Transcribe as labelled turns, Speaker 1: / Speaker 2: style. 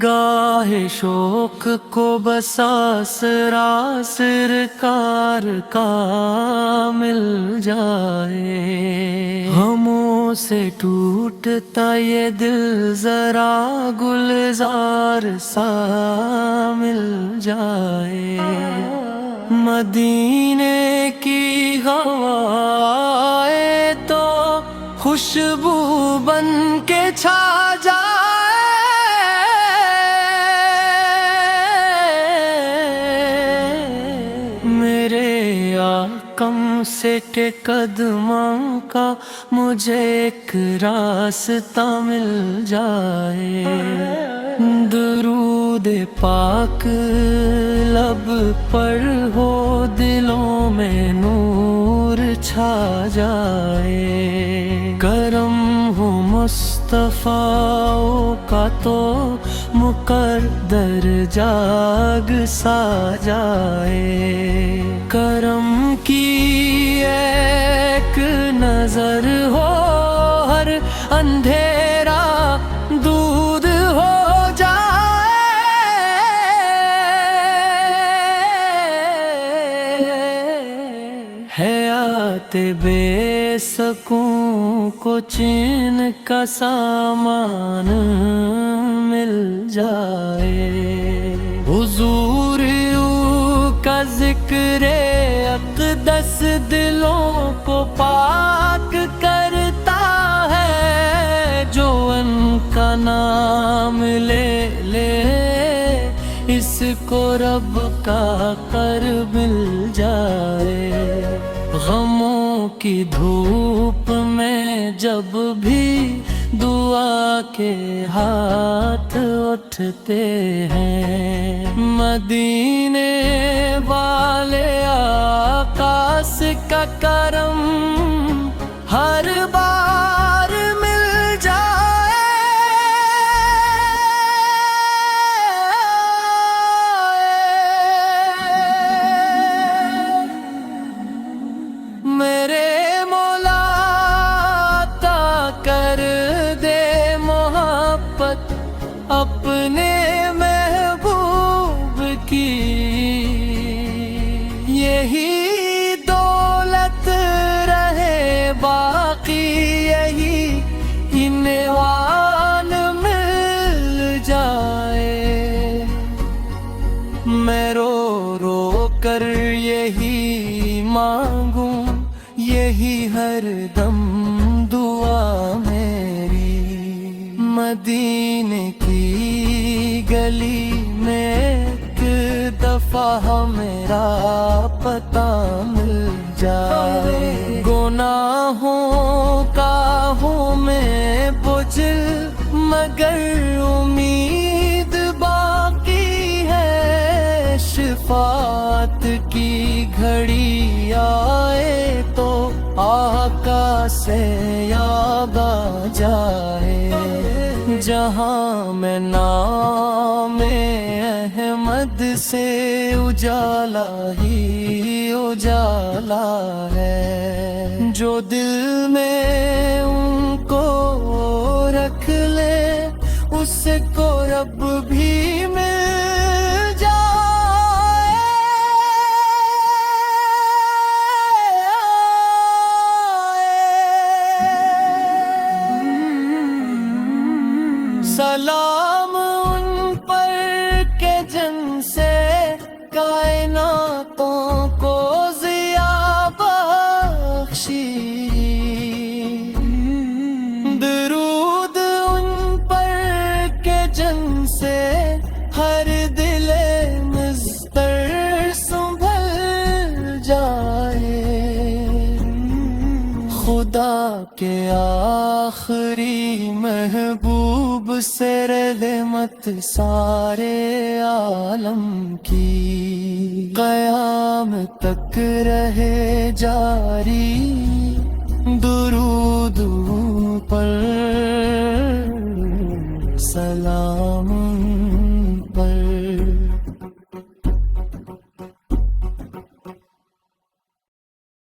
Speaker 1: نگاہ شوق کو بسا سرا سرکار کا مل جائے، ہموں سے ٹوٹتا یہ دل ذرا گلزار سا مل جائے، مدینے کی ہوائیں تو خوشبو بن کے چھا جائے، میرے آقم سے کہ قدموں کا مجھے ایک راستہ مل جائے، درود پاک لب پر ہو دلوں میں نور چھا جائے، کرم ہو مصطفیٰ کا تو مقدر جاگ سا جائے، کرم کی ایک نظر ہو ہر اندھیرا دودھ ہو حیات بے سکون کو چین کا سامان مل جائے، حضور کا ذکر اقدس دلوں کو پاک کرتا ہے، جو ان کا نام لے لے اس کو رب کا قرب مل جائے، غموں کی دھوپ میں جب بھی دعا کے ہاتھ اٹھتے ہیں، مدینے والے آقاس کا کرم ہر بار مل جائے، میرے مولا عطا کر دے محبت اپنے محبوب کی، یہی دولت رہے باقی، یہی عنوان مل جائے، میں رو رو کر یہی مانگوں، یہی ہر دم دعا میری، مدینے کی گلی میں ایک دفعہ میرا پتہ مل جائے، گناہوں کا ہوں میں بجھل مگر امید باقی ہے، شفاعت کی گھڑی آئے تو آقا سے یاد آ جائے، جہاں میں نام احمد سے اجالا ہی اجالا ہے، جو دل میں ان کو رکھ لے اس کو رب بھی مل سلام ان پر کہ جن سے کائناتوں کو ضیا بخشی، درود ان پر کہ جن سے ہر دل مضطر سنبھل جائے، خدا کے آخری محبوب سے رحمت سارے عالم کی، قیام تک رہے جاری درود پر سلام۔